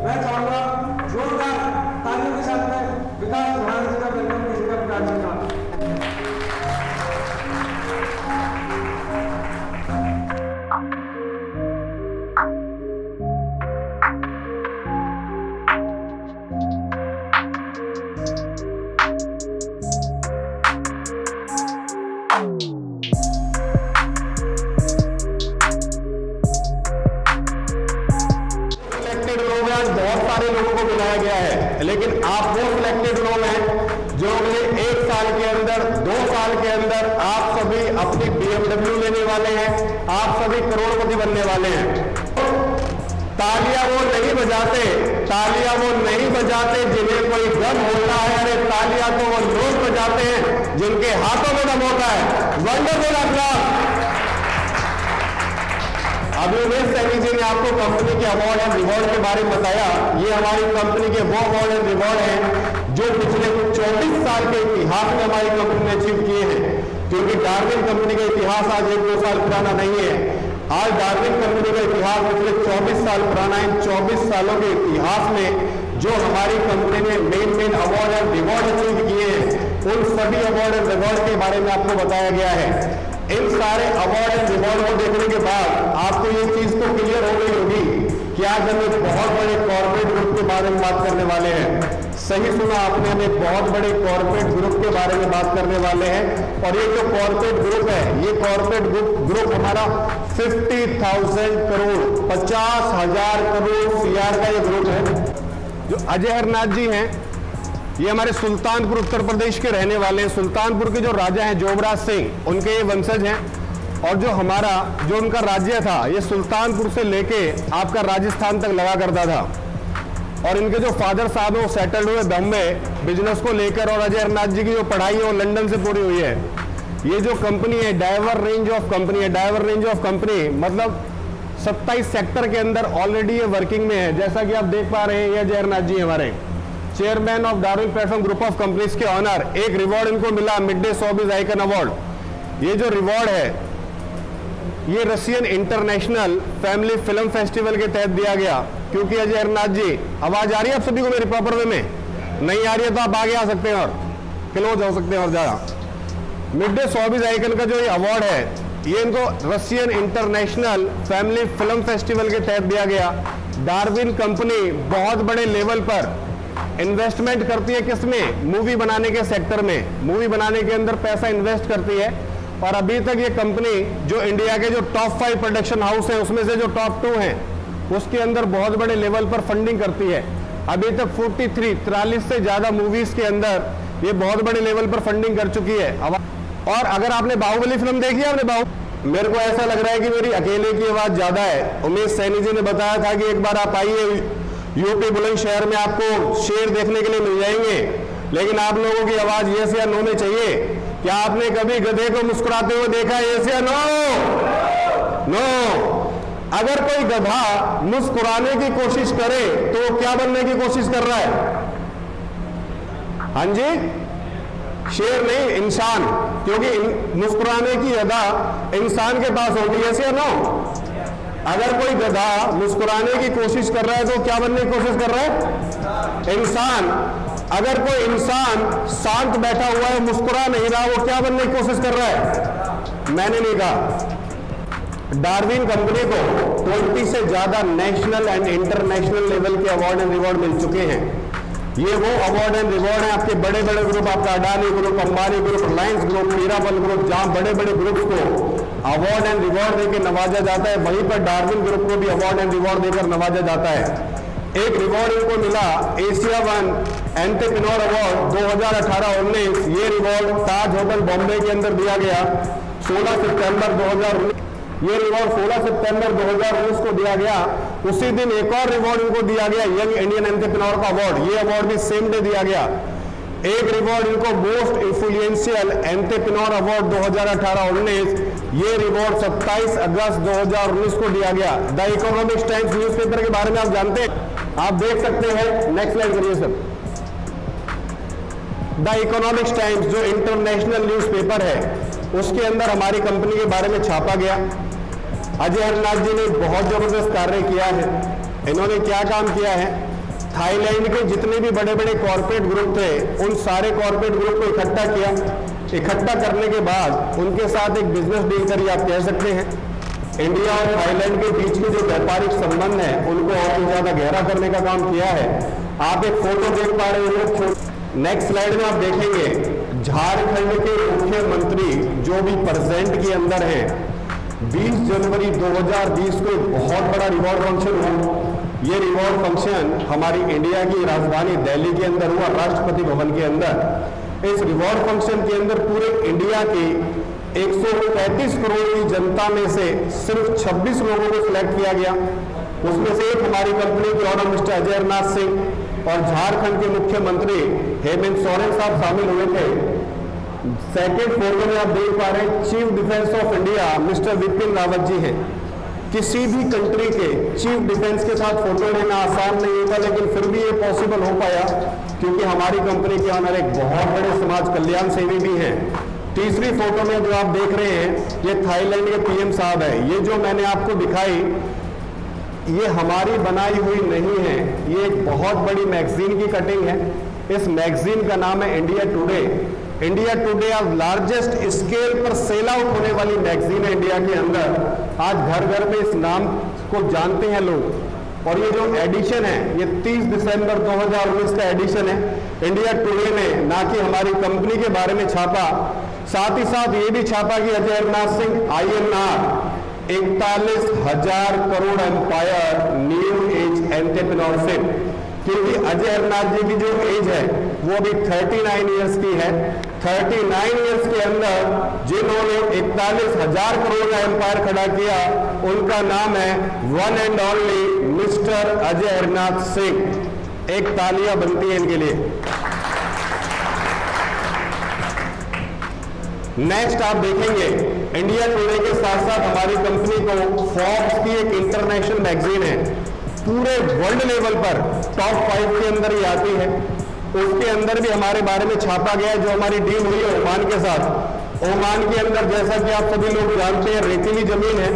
मैं चाहूंगा जोरदार तालियों के साथ में विकास भारत जी का वेलकम कीजिएगा। विकास जी का बहुत सारे लोगों को बुलाया गया है, लेकिन आप वो सिलेक्टेड लोग हैं जो अगले 1 साल के अंदर 2 साल के अंदर आप सभी अपनी BMW लेने वाले हैं, आप सभी करोड़पति बनने वाले हैं। तालियां वो नहीं बजाते जिन्हें कोई गम होता है। अरे तालियां तो वो लोग बजाते हैं जिनके हाथों में दम होता है। Wonderful applause. अभी उमेश सैनी जी ने आपको कंपनी के अवार्ड एंड रिवॉर्ड के बारे में बताया। ये हमारी कंपनी के वो अवार्ड एंड रिवॉर्ड हैं जो पिछले 24 साल के इतिहास में हमारी कंपनी ने अचीव किए हैं, क्योंकि डार्विन कंपनी का इतिहास आज 1-2 साल पुराना नहीं है। आज डार्विन कंपनी का इतिहास पिछले 24 साल पुराना है। 24 सालों के इतिहास में जो हमारी कंपनी ने main award and reward achieve किए हैं, उन सभी अवार्ड एंड रिवॉर्ड के बारे में आपको बताया गया है। इन सारे अवार्ड एंड रिवॉर्ड को देखने के बाद आपको ये चीज तो क्लियर हो गई होगी कि आज हम एक बहुत बड़े कॉर्पोरेट ग्रुप के बारे में बात करने वाले हैं। सही सुना आपने, हम एक बहुत बड़े कॉर्पोरेट ग्रुप के बारे में बात करने वाले हैं। और ये जो कॉर्पोरेट ग्रुप है, ये कॉर्पोरेट ग्रुप हमारा 50,000 करोड़ 50,000 करोड़ CR का ये ग्रुप है। जो अजय हरनाथ जी हैं, ये हमारे सुल्तानपुर उत्तर प्रदेश के रहने वाले हैं। सुल्तानपुर के जो राजा हैं जोगराज सिंह, उनके ये वंशज हैं। और जो उनका राज्य था, ये सुल्तानपुर से लेके आपका राजस्थान तक लगा करता था। और इनके जो फादर साहब हैं वो सेटल्ड हुए बॉम्बे बिजनेस को लेकर। और अजय हरनाथ जी की जो पढ़ाई है वो लंदन से पूरी हुई है। ये जो कंपनी है डाइवर रेंज ऑफ कंपनी है। डाइवर रेंज ऑफ कंपनी मतलब 27 सेक्टर के अंदर ऑलरेडी ये वर्किंग में है। जैसा कि आप देख पा रहे हैं, ये अजय हरनाथ जी हमारे chairman of Darwin platform group of companies के ऑनर। एक रिवॉर्ड इनको मिला, mid day showbiz icon award. ये जो रिवॉर्ड है ये Russian international family film festival के तहत दिया गया। क्योंकि अजय हरनाथ जी, आवाज आ रही है आप सभी को मेरी प्रॉपर वे में? नहीं आ रही है तो आप आगे आ सकते हैं और क्लोज हो सकते हैं और ज्यादा। मिड डे शोबिज आइकन का जो ये अवार्ड है, ये इनको Russian international family film festival के तहत दिया गया। डार्विन कंपनी बहुत बड़े लेवल पर इन्वेस्टमेंट करती है। किसमें? मूवी बनाने के सेक्टर में। मूवी बनाने के अंदर पैसा इन्वेस्ट करती है। और अभी तक ये कंपनी जो इंडिया के जो टॉप 5 प्रोडक्शन हाउस हैं, उसमें से जो टॉप 2 हैं, उसके अंदर बहुत बड़े लेवल पर फंडिंग करती है। अभी तक 43 से ज्यादा मूवीज के अंदर ये बहुत बड़े लेवल पर फंडिंग कर चुकी है। और अगर आपने बाहुबली फिल्म देखी है, आपने मेरे को ऐसा लग रहा है कि मेरी अकेले की आवाज ज्यादा है। उमेश सैनी जी ने बताया था कि एक बार आप आइए यूपी बुलंदशहर में, आपको शेर देखने के लिए मिल जाएंगे। लेकिन आप लोगों की आवाज यस या नो में चाहिए। क्या आपने कभी गधे को मुस्कुराते हुए देखा है? यस या नो? नो। अगर कोई गधा मुस्कुराने की कोशिश करे तो क्या बनने की कोशिश कर रहा है? हाँ जी, शेर नहीं, इंसान। क्योंकि मुस्कुराने की अदा इंसान के पास होगी। यस या नो? अगर कोई गधा मुस्कुराने की कोशिश कर रहा है तो क्या बनने की कोशिश कर रहा है? इंसान। अगर कोई इंसान शांत बैठा हुआ है, मुस्कुरा नहीं रहा, वो क्या बनने की कोशिश कर रहा है? मैंने नहीं कहा। डार्विन कंपनी को 20 से ज्यादा नेशनल एंड इंटरनेशनल लेवल के अवार्ड एंड रिवॉर्ड मिल चुके हैं। ये वो अवार्ड एंड रिवॉर्ड हैं आपके बड़े बड़े ग्रुप, आपका Adani group, Ambani group, Reliance group, हीराबल ग्रुप, जहां बड़े बड़े ग्रुप्स को अवार्ड एंड रिवॉर्ड देकर नवाजा जाता है, वहीं पर डार्विन ग्रुप को भी अवार्ड एंड रिवॉर्ड देकर नवाजा जाता है। एक रिवॉर्ड इनको मिला एशिया 1 एंटरप्रेन्योर अवार्ड 2018-19। ये रिवॉर्ड ताज होटल बॉम्बे के अंदर दिया गया 16 सितंबर 2019। ये रिवॉर्ड 16 सितंबर 2019 को दिया गया। उसी दिन एक और रिवॉर्ड इनको दिया गया, यंग इंडियन एंटरप्रेन्योर का अवार्ड। ये अवार्ड भी सेम डे दिया गया। एक रिवॉर्ड इनको मोस्ट इन्फ्लुएंशियल एंटरप्रेन्योर अवार्ड 2018-19। ये रिवॉर्ड 27 अगस्त 2019 को दिया गया। द इकोनॉमिक टाइम्स न्यूज़पेपर के बारे में आप जानते हैं? आप देख सकते हैं, नेक्स्ट लाइन करिए सर। द इकोनॉमिक टाइम्स जो इंटरनेशनल न्यूज़पेपर है, उसके अंदर हमारी कंपनी के बारे में छापा गया। अजय हरनाथ जी ने बहुत जबरदस्त कार्य किया है। इन्होंने क्या काम किया है? थाईलैंड के जितने भी बड़े बड़े कॉर्पोरेट ग्रुप थे, उन सारे कॉर्पोरेट ग्रुप को इकट्ठा किया। इकट्ठा करने के बाद उनके साथ एक बिजनेस डील करी, आप कह सकते हैं। इंडिया और थाईलैंड के बीच के जो व्यापारिक संबंध है उनको और भी ज्यादा गहरा करने का काम किया है। आप एक फोटो देख पा रहे हो, नेक्स्ट स्लाइड में आप देखेंगे झारखंड के मुख्यमंत्री जो भी प्रेजेंट के अंदर है, 20 जनवरी 2020 को एक बहुत बड़ा रिवॉर्ड फंक्शन हुआ। ये रिवॉर्ड फंक्शन हमारी इंडिया की राजधानी दिल्ली के अंदर हुआ, राष्ट्रपति भवन के अंदर। इस रिवॉर्ड फंक्शन के अंदर पूरे इंडिया की 135 करोड़ की जनता में से सिर्फ 26 लोगों को सिलेक्ट किया गया। उसमें से एक हमारी कंपनी के ऑनर मिस्टर अजयरनाथ सिंह और झारखंड के मुख्यमंत्री हेमंत सोरेन साहब शामिल हुए थे। सेकेंड फोटो में आप देख पा रहे हैं chief defence of India mister Vipin Rawat ji हैं। किसी भी कंट्री के चीफ डिफेंस के साथ फोटो लेना आसान नहीं होता, लेकिन फिर भी ये पॉसिबल हो पाया क्योंकि हमारी कंपनी के ऑनर एक बहुत बड़े समाज कल्याण सेवी भी हैं। तीसरी फोटो में जो आप देख रहे हैं ये थाईलैंड के पीएम साहब है। ये जो मैंने आपको दिखाई ये हमारी बनाई हुई नहीं है, ये एक बहुत बड़ी मैगजीन की कटिंग है। इस मैगजीन का नाम है इंडिया टुडे। इंडिया टुडे आज लार्जेस्ट स्केल पर सेल आउट होने वाली मैगजीन है इंडिया के अंदर। आज घर घर में इस नाम को जानते हैं लोग। और ये जो एडिशन है ये 30 दिसंबर 2019 का एडिशन है। इंडिया टुडे ने ना कि हमारी कंपनी के बारे में छापा, साथ ही साथ ये भी छापा कि Ajayranath Singh INR 41,000 crore empire new age entrepreneurship, क्योंकि अजयरनाथ जी की जो एज है वो अभी 39 ईयर्स की है। 39 ईयर्स के अंदर जिन्होंने 41,000 करोड़ का एम्पायर खड़ा किया उनका नाम है one and only mister Ajayranath Singh. एक तालियां बनती है इनके लिए। नेक्स्ट आप देखेंगे इंडिया टुडे के साथ साथ हमारी कंपनी को फोर्ब्स की एक इंटरनेशनल मैगजीन है, पूरे वर्ल्ड लेवल पर टॉप 5 के अंदर ही आती है। उसके अंदर भी हमारे बारे में छापा गया है। जो हमारी डील हुई है ओमान के साथ, ओमान के अंदर जैसा कि आप सभी लोग जानते हैं रेतीली जमीन है।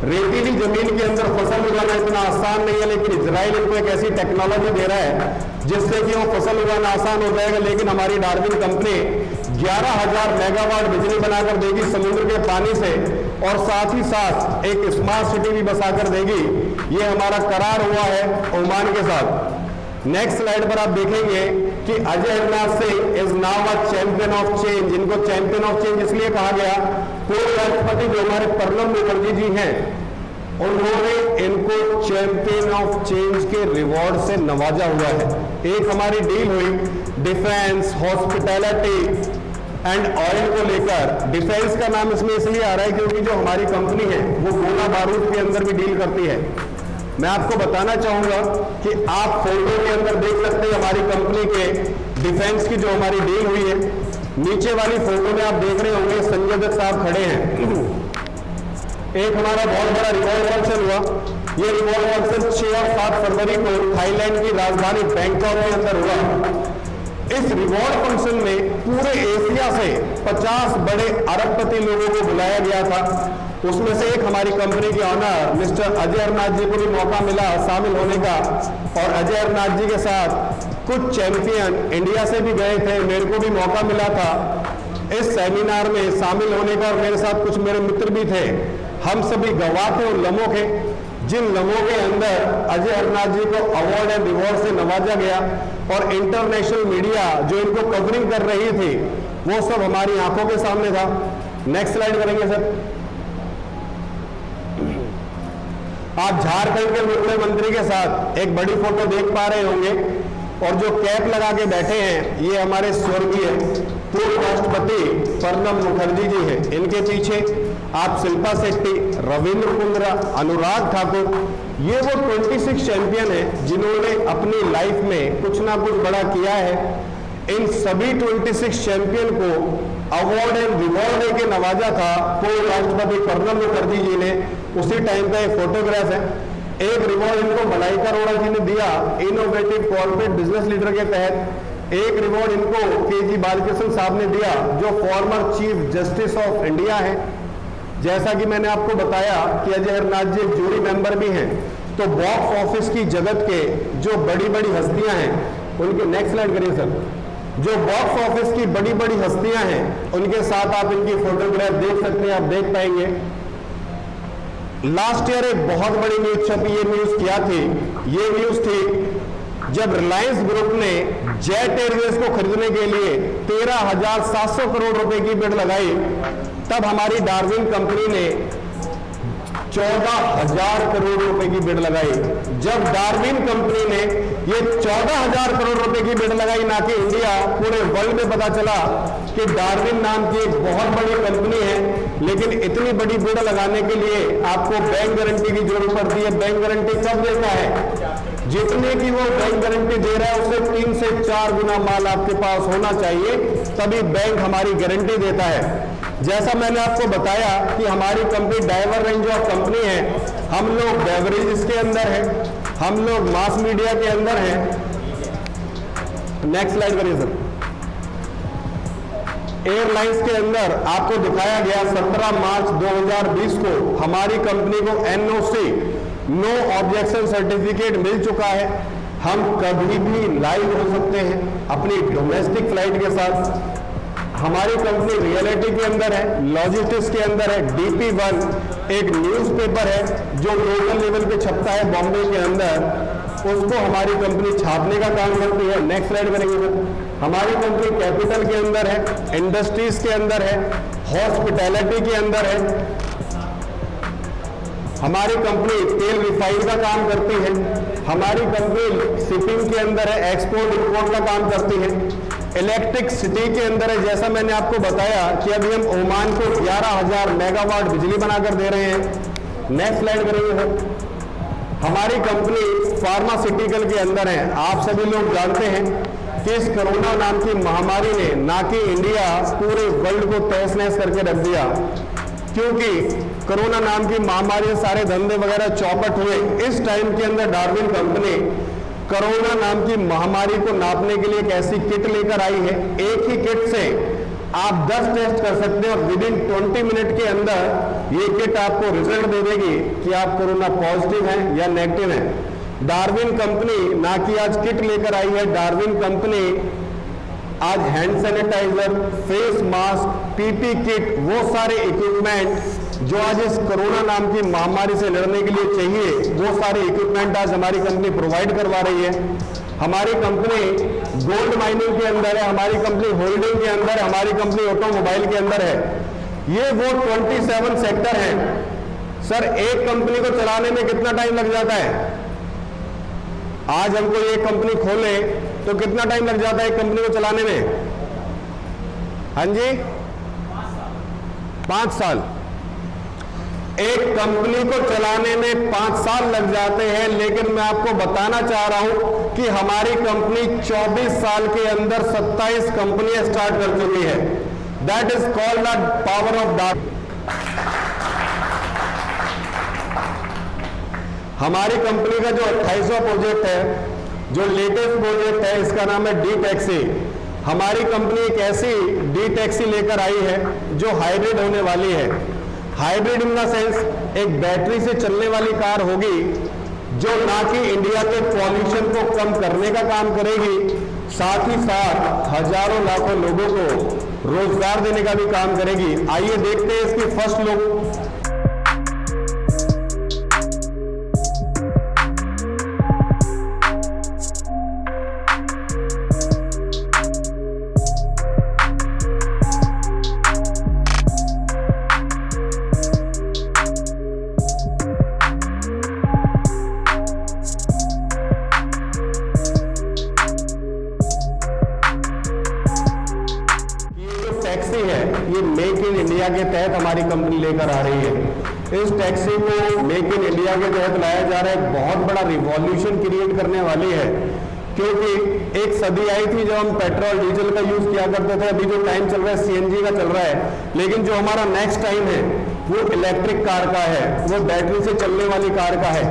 रेतीली जमीन के अंदर फसल उगाना इतना आसान नहीं है, लेकिन इजराइल इनको एक ऐसी टेक्नोलॉजी दे रहा है जिससे कि वो फसल उगाना आसान हो जाएगा। लेकिन हमारी डार्विन कंपनी 11,000 मेगावाट बिजली बनाकर देगी समुद्र के पानी से, और साथ ही साथ एक स्मार्ट सिटी भी बसाकर देगी। ये हमारा करार हुआ है ओमान के साथ। नेक्स्ट स्लाइड पर आप देखेंगे कि Ajayranath Singh is now a champion of change. इनको चैंपियन ऑफ चेंज इसलिए कहा गया, पूर्व राष्ट्रपति जो हमारे प्रणब मुखर्जी जी हैं उन्होंने इनको चैंपियन ऑफ चेंज के रिवॉर्ड से नवाजा हुआ है। एक हमारी डील हुई डिफेंस, हॉस्पिटैलिटी एंड ऑयल को लेकर। डिफेंस का नाम इसमें इसलिए आ रहा है क्योंकि जो हमारी कंपनी है वो गोला बारूद के अंदर भी डील करती है। मैं आपको बताना चाहूंगा कि आप फोटो के अंदर देख सकते हैं हमारी कंपनी के डिफेंस की जो हमारी डील हुई है। नीचे वाली फोटो में आप देख रहे होंगे संजय दत्त साहब खड़े हैं। एक हमारा बहुत बड़ा रिवॉर्ड फंक्शन हुआ। ये रिवॉर्ड फंक्शन 6 और 7 फरवरी को थाईलैंड की राजधानी बैंकॉक के अंदर हुआ। इस रिवॉर्ड फंक्शन में पूरे एशिया से 50 बड़े अरबपति लोगों को बुलाया गया था। उसमें से एक हमारी कंपनी के ऑनर मिस्टर अजयरनाथ जी को भी मौका मिला शामिल होने का, और अजयरनाथ जी के साथ कुछ चैंपियन इंडिया से भी गए थे, मेरे को भी मौका मिला था इस सेमिनार में शामिल होने का, और मेरे साथ कुछ मेरे मित्र भी थे। हम सभी गवाह थे उन लम्हों के, जिन लम्हों के अंदर अजयरनाथ जी को अवार्ड एंड रिवॉर्ड से नवाजा गया, और इंटरनेशनल मीडिया जो इनको कवरिंग कर रही थी वो सब हमारी आंखों के सामने था। नेक्स्ट स्लाइड करेंगे सर। आप झारखंड के मुख्यमंत्री के साथ एक बड़ी फोटो देख पा रहे होंगे, और जो कैप लगा के बैठे हैं ये हमारे स्वर्गीय पूर्व राष्ट्रपति प्रणब मुखर्जी जी हैं। इनके पीछे आप शिल्पा शेट्टी, रविंद्र कुंद्रा, अनुराग ठाकुर, ये वो 26 चैंपियन हैं जिन्होंने अपनी लाइफ में कुछ ना कुछ बड़ा किया है। इन सभी 26 चैंपियन को अवार्ड एंड रिवॉर्ड देके नवाजा था पूर्व राष्ट्रपति प्रणब मुखर्जी जी ने। उसी टाइम का एक फोटोग्राफ है। एक रिवॉर्ड इनको मलाइका अरोड़ा जी ने दिया इनोवेटिव कॉर्पोरेट बिजनेस लीडर के तहत। एक रिवॉर्ड इनको KG बालकृष्ण साहब ने दिया जो former chief justice of India है। जैसा कि मैंने आपको बताया कि अजयरनाथ जी जूरी मेंबर भी हैं, तो बॉक्स ऑफिस की जगत के जो बड़ी बड़ी हस्तियां हैं उनके, नेक्स्ट स्लाइड करिए सर, जो बॉक्स ऑफिस की बड़ी बड़ी हस्तियां हैं उनके साथ आप इनकी फोटोग्राफ देख सकते हैं, आप देख पाएंगे। लास्ट ईयर एक बहुत बड़ी न्यूज छपी, ये न्यूज क्या थी? ये न्यूज थी जब रिलायंस ग्रुप ने जेट एयरवेज को खरीदने के लिए 13,700 करोड़ रुपए की बिड लगाई, तब हमारी डार्विन कंपनी ने 14,000 करोड़ रुपए की बिड लगाई। जब डार्विन कंपनी ने ये 14,000 करोड़ रुपए की बिड लगाई, ना कि इंडिया, पूरे वर्ल्ड में पता चला कि डार्विन नाम की एक बहुत बड़ी कंपनी है, लेकिन इतनी बड़ी बिड लगाने के लिए आपको बैंक गारंटी की जरूरत पड़ती है। बैंक गारंटी कब देता है? जितने की वो बैंक गारंटी दे रहा है उससे 3 से 4 गुना माल आपके पास होना चाहिए, तभी बैंक हमारी गारंटी देता है। जैसा मैंने आपको बताया कि हमारी company diverse range of company है, हम लोग बेवरेजेस के अंदर है, हम लोग मास मीडिया के अंदर हैं। नेक्स्ट स्लाइड करिए सर। एयरलाइंस के अंदर आपको दिखाया गया 17 मार्च 2020 को हमारी कंपनी को NOC, नो ऑब्जेक्शन सर्टिफिकेट मिल चुका है। हम कभी भी लाइव हो सकते हैं अपनी डोमेस्टिक फ्लाइट के साथ। हमारी कंपनी रियलिटी के अंदर है, लॉजिस्टिक्स के अंदर है। DP1 एक न्यूज़पेपर है जो लोकल लेवल पे छपता है बॉम्बे के अंदर, उसको हमारी कंपनी छापने का काम करती है। नेक्स्ट स्लाइड करेंगे सर। हमारी कंपनी कैपिटल के अंदर है, इंडस्ट्रीज के अंदर है, हॉस्पिटैलिटी के अंदर है। हमारी कंपनी तेल रिफाइन का काम करती है। हमारी कंपनी शिपिंग के अंदर है, एक्सपोर्ट इंपोर्ट का काम करती है। इलेक्ट्रिक सिटी के अंदर है, जैसा मैंने आपको बताया कि अभी हम ओमान को 11,000 मेगावाट बिजली बनाकर दे रहे हैं। नेक्स्ट स्लाइड करेंगे सर। हमारी कंपनी फार्मास्यूटिकल के अंदर है। आप सभी लोग जानते हैं कि इस कोरोना नाम की महामारी ने ना कि इंडिया, पूरे वर्ल्ड को तहस नहस करके रख दिया, क्योंकि कोरोना नाम की महामारी से सारे धंधे वगैरह चौपट हुए। इस टाइम के अंदर डार्विन कंपनी कोरोना नाम की महामारी को नापने के लिए एक ऐसी किट लेकर आई है। एक ही किट से आप 10 टेस्ट कर सकते हैं और विदिन 20 मिनट के अंदर ये किट आपको रिजल्ट दे देगी कि आप कोरोना पॉजिटिव हैं या नेगेटिव हैं। डार्विन कंपनी ना कि आज किट लेकर आई है, डार्विन कंपनी आज hand sanitizer, face mask, PP kit, वो सारे इक्विपमेंट जो आज इस कोरोना नाम की महामारी से लड़ने के लिए चाहिए, वो सारे इक्विपमेंट आज हमारी कंपनी प्रोवाइड करवा रही है। हमारी कंपनी गोल्ड माइनिंग के अंदर है, हमारी कंपनी होल्डिंग के अंदर है, हमारी कंपनी ऑटोमोबाइल के अंदर है। ये वो 27 सेक्टर हैं। सर, एक कंपनी को चलाने में कितना टाइम लग जाता है? आज हमको एक कंपनी खोले तो कितना टाइम लग जाता है एक कंपनी को चलाने में? हाँ जी, 5 साल। एक कंपनी को चलाने में 5 साल लग जाते हैं, लेकिन मैं आपको बताना चाह रहा हूं कि हमारी कंपनी 24 साल के अंदर 27 कंपनियां स्टार्ट कर चुकी है। That is called the power of dark. हमारी कंपनी का जो 28वां प्रोजेक्ट है, जो लेटेस्ट प्रोजेक्ट है, इसका नाम है डी टैक्सी। हमारी कंपनी एक ऐसी डी टैक्सी लेकर आई है जो हाइब्रिड होने वाली है। हाइब्रिड इन द सेंस एक बैटरी से चलने वाली कार होगी जो ना कि इंडिया के पॉल्यूशन को कम करने का काम करेगी, साथ ही साथ हजारों लाखों लोगों को रोजगार देने का भी काम करेगी। आइए देखते हैं इसकी फर्स्ट लुक। टैक्सी है, ये मेक इन इंडिया के तहत हमारी कंपनी लेकर आ रही है। इस टैक्सी को मेक इन इंडिया के तहत लाया जा रहा है, एक बहुत बड़ा रिवॉल्यूशन क्रिएट करने वाली है। क्योंकि एक सदी आई थी जब हम पेट्रोल डीजल का यूज किया करते थे, अभी जो टाइम चल रहा है CNG का चल रहा है, लेकिन जो हमारा नेक्स्ट टाइम है वो इलेक्ट्रिक कार का है, वो बैटरी से चलने वाली कार का है।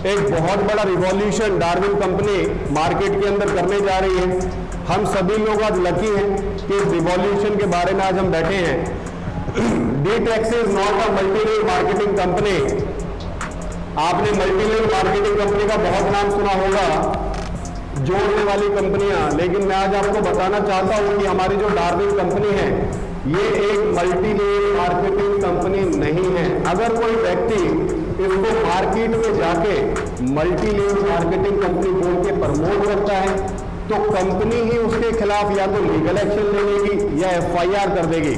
एक बहुत बड़ा रिवॉल्यूशन डार्विन कंपनी मार्केट के अंदर करने जा रही है। हम सभी लोग आज लकी हैं कि इस रिवॉल्यूशन के बारे में आज हम बैठे हैं। D taxi is not a multi marketing company. आपने मल्टीलेवल मार्केटिंग कंपनी का बहुत नाम सुना होगा, जोड़ने वाली कंपनियां, लेकिन मैं आज आपको बताना चाहता हूं कि हमारी जो डार्विन कंपनी है ये एक मल्टीलेवल मार्केटिंग कंपनी नहीं है। अगर कोई व्यक्ति इसको मार्केट में जाके मल्टीलेवल मार्केटिंग कंपनी बोल के प्रमोट करता है तो कंपनी ही उसके खिलाफ या तो लीगल एक्शन ले लेगी या FIR कर देगी।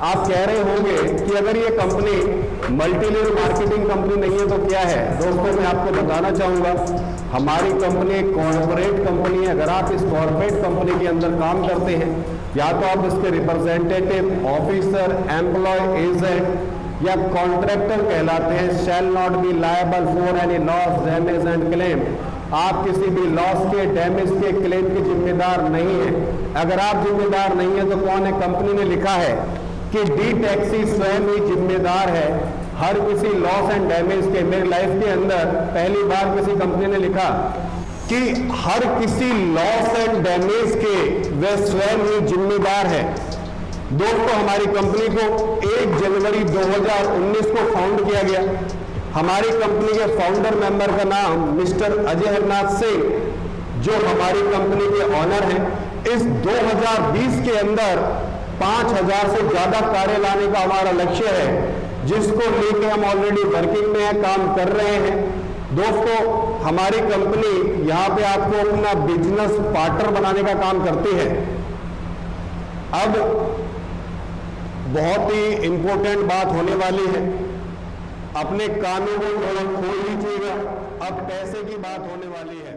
आप कह रहे होंगे कि अगर ये कंपनी मल्टीलेवल मार्केटिंग कंपनी नहीं है तो क्या है? दोस्तों मैं आपको बताना चाहूंगा, हमारी कंपनी एक कॉर्पोरेट कंपनी है। अगर आप इस कॉर्पोरेट कंपनी के अंदर काम करते हैं, या तो आप इसके रिप्रेजेंटेटिव, ऑफिसर, एम्प्लॉय, एजेंट या कॉन्ट्रैक्टर कहलाते हैं, shall not be liable for any loss, damage and claim. आप किसी भी लॉस के, डैमेज के, क्लेम के जिम्मेदार नहीं है। अगर आप जिम्मेदार नहीं है तो कौन है? कंपनी ने लिखा है कि डी टैक्सी स्वयं ही जिम्मेदार है हर किसी लॉस एंड डैमेज के। मेरी लाइफ के अंदर पहली बार किसी कंपनी ने लिखा कि हर किसी लॉस एंड डैमेज के वे स्वयं ही जिम्मेदार है। दोस्तों हमारी कंपनी को 1 जनवरी 2019 को फाउंड किया गया। हमारी कंपनी के फाउंडर मेंबर का नाम मिस्टर अजय हरनाथ सिंह, जो हमारी कंपनी के ऑनर हैं। इस 2020 के अंदर 5000 से ज्यादा कार्य लाने का हमारा लक्ष्य है, जिसको लेके हम ऑलरेडी वर्किंग में है, काम कर रहे हैं। दोस्तों हमारी कंपनी यहाँ पे आपको अपना बिजनेस पार्टनर बनाने का काम करती है। अब बहुत ही इंपॉर्टेंट बात होने वाली है, अपने कानों को थोड़ा खोल लीजिएगा, अब पैसे की बात होने वाली है।